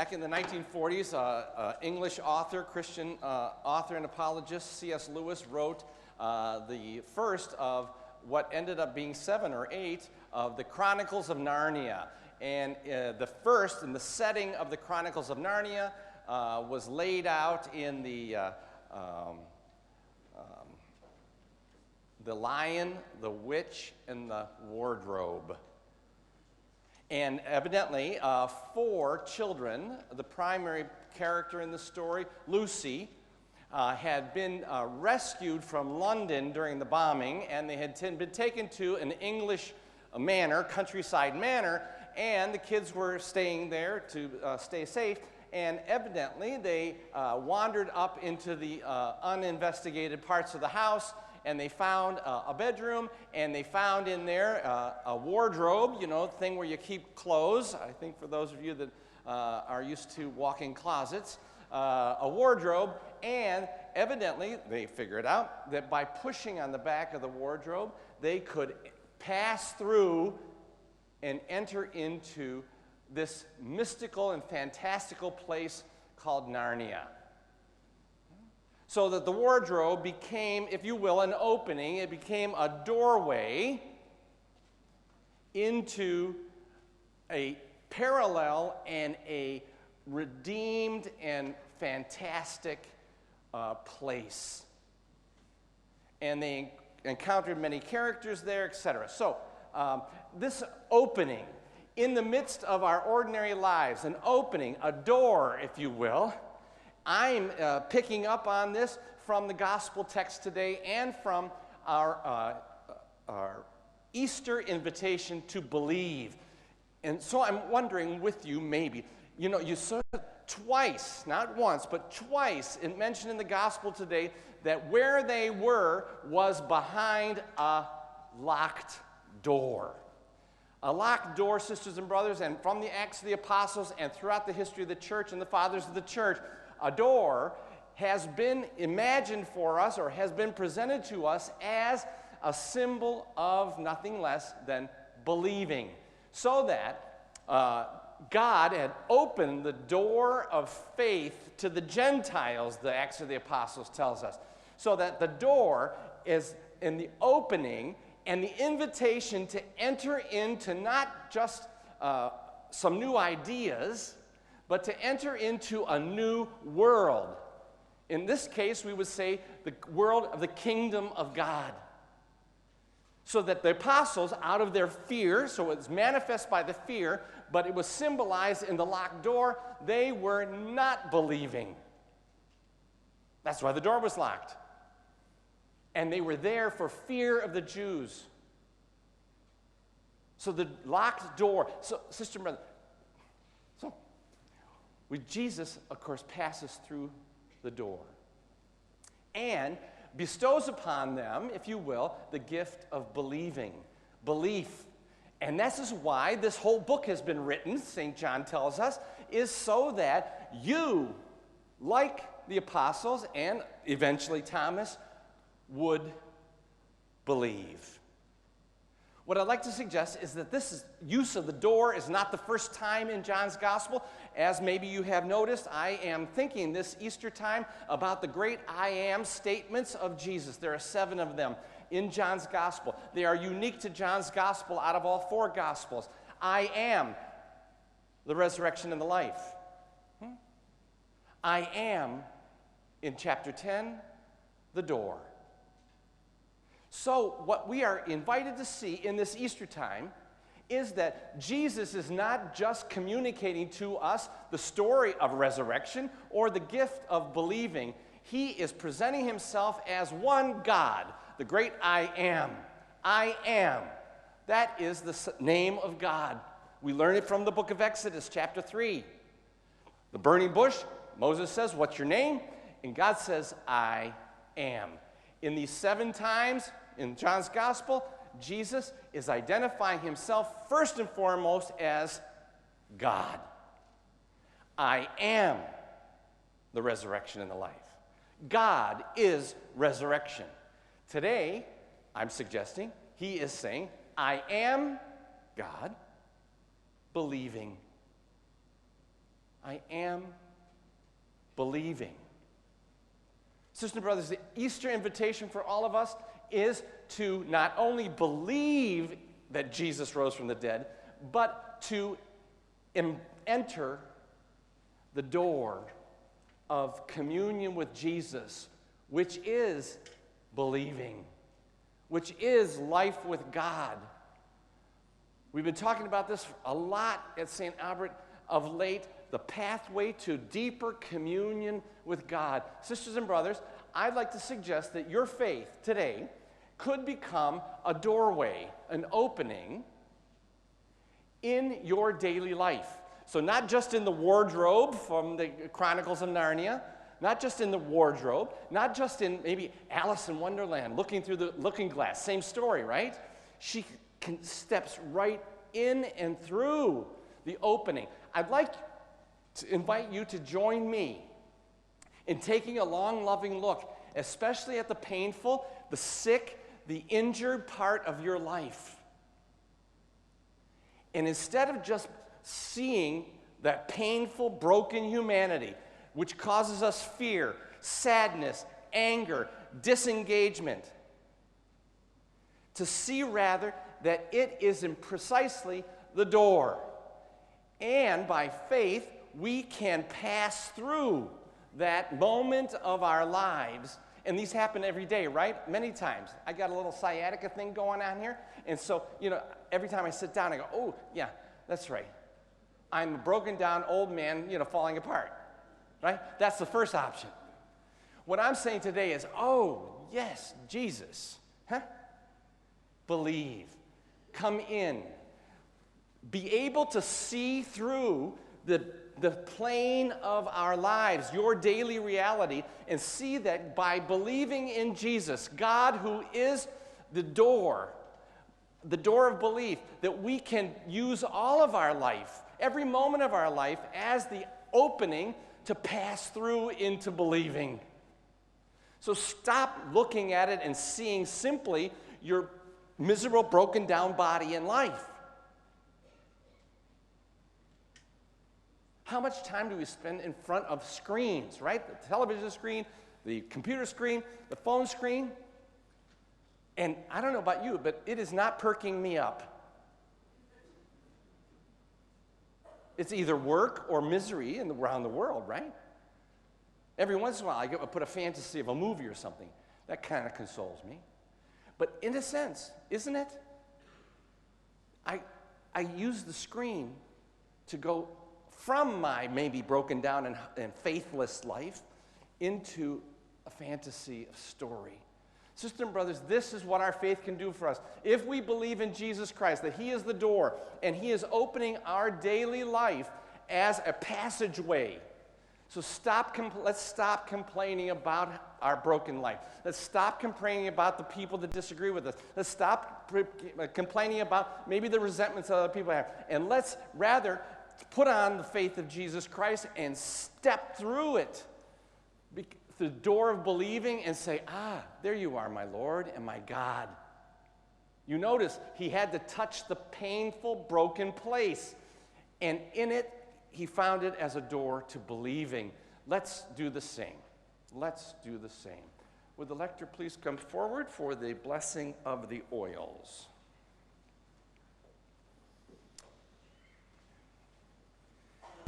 Back in the 1940s, English author, Christian author and apologist C.S. Lewis wrote the first of what ended up being 7 or 8 of the Chronicles of Narnia. And the first in the setting of the Chronicles of Narnia was laid out in the Lion, the Witch, and the Wardrobe. And evidently, 4 children, the primary character in the story, Lucy, had been rescued from London during the bombing, and they had been taken to an English manor, countryside manor, and the kids were staying there to stay safe. And evidently, they wandered up into the uninvestigated parts of the house, and they found a bedroom, and they found in there a wardrobe, you know, thing where you keep clothes. I think for those of you that are used to walk-in closets, a wardrobe, and evidently they figured out that by pushing on the back of the wardrobe, they could pass through and enter into this mystical and fantastical place called Narnia. So that the wardrobe became, if you will, an opening. It became a doorway into a parallel and a redeemed and fantastic place. And they encountered many characters there, etc. So this opening, in the midst of our ordinary lives, an opening, a door, if you will, I'm picking up on this from the gospel text today and from our Easter invitation to believe. And so I'm wondering with you, maybe, you know, you saw twice, not once, but twice, it mentioned in the gospel today that where they were was behind a locked door. A locked door, sisters and brothers, and from the Acts of the Apostles and throughout the history of the church and the fathers of the church, a door has been imagined for us or has been presented to us as a symbol of nothing less than believing. So that God had opened the door of faith to the Gentiles, the Acts of the Apostles tells us. So that the door is in the opening and the invitation to enter into not just some new ideas, but to enter into a new world. In this case, we would say the world of the kingdom of God. So that the apostles, out of their fear, so it's manifest by the fear, but it was symbolized in the locked door, they were not believing. That's why the door was locked. And they were there for fear of the Jews. So the locked door, so sister and brother, Jesus, of course, passes through the door and bestows upon them, if you will, the gift of believing, belief. And this is why this whole book has been written, St. John tells us, is so that you, like the apostles and eventually Thomas, would believe. What I'd like to suggest is that this use of the door is not the first time in John's gospel. As maybe you have noticed, I am thinking this Easter time about the great I am statements of Jesus. There are 7 of them in John's gospel. They are unique to John's gospel out of all 4 gospels. I am the resurrection and the life. I am, in chapter 10, the door. So what we are invited to see in this Easter time is that Jesus is not just communicating to us the story of resurrection or the gift of believing. He is presenting himself as one God, the great I am. I am. That is the name of God. We learn it from the book of Exodus, chapter 3. The burning bush, Moses says, "What's your name?" And God says, "I am." In these 7 times in John's gospel, Jesus is identifying himself first and foremost as God. I am the resurrection and the life. God is resurrection. Today, I'm suggesting he is saying, I am God, believing. I am believing. Sisters and brothers, the Easter invitation for all of us is to not only believe that Jesus rose from the dead, but to enter the door of communion with Jesus, which is believing, which is life with God. We've been talking about this a lot at St. Albert of late, the pathway to deeper communion with God. Sisters and brothers, I'd like to suggest that your faith today could become a doorway, an opening in your daily life. So not just in the wardrobe from the Chronicles of Narnia, not just in the wardrobe, not just in maybe Alice in Wonderland, looking through the looking glass, same story, right? She steps right in and through the opening. I'd like to invite you to join me in taking a long, loving look, especially at the painful, the sick, the injured part of your life. And instead of just seeing that painful, broken humanity, which causes us fear, sadness, anger, disengagement, to see rather that it is in precisely the door. And by faith, we can pass through that moment of our lives. And these happen every day, right? Many times. I got a little sciatica thing going on here. And so, every time I sit down, I go, oh, yeah, that's right. I'm a broken down old man, falling apart, right? That's the first option. What I'm saying today is, oh, yes, Jesus, believe, come in, be able to see through the plane of our lives, your daily reality, and see that by believing in Jesus, God who is the door of belief, that we can use all of our life, every moment of our life, as the opening to pass through into believing. So stop looking at it and seeing simply your miserable, broken down body in life. How much time do we spend in front of screens, right? The television screen, the computer screen, the phone screen. And I don't know about you, but it is not perking me up. It's either work or misery around the world, right? Every once in a while, I put a fantasy of a movie or something. That kind of consoles me. But in a sense, isn't it? I use the screen to go from my maybe broken down and faithless life into a fantasy of story. Sisters and brothers, this is what our faith can do for us. If we believe in Jesus Christ, that He is the door, and He is opening our daily life as a passageway. So let's stop complaining about our broken life. Let's stop complaining about the people that disagree with us. Let's stop complaining about maybe the resentments that other people have. And let's rather put on the faith of Jesus Christ and step through it, the door of believing, and say, there you are, my Lord and my God. You notice he had to touch the painful, broken place. And in it, he found it as a door to believing. Let's do the same. Let's do the same. Would the lector please come forward for the blessing of the oils?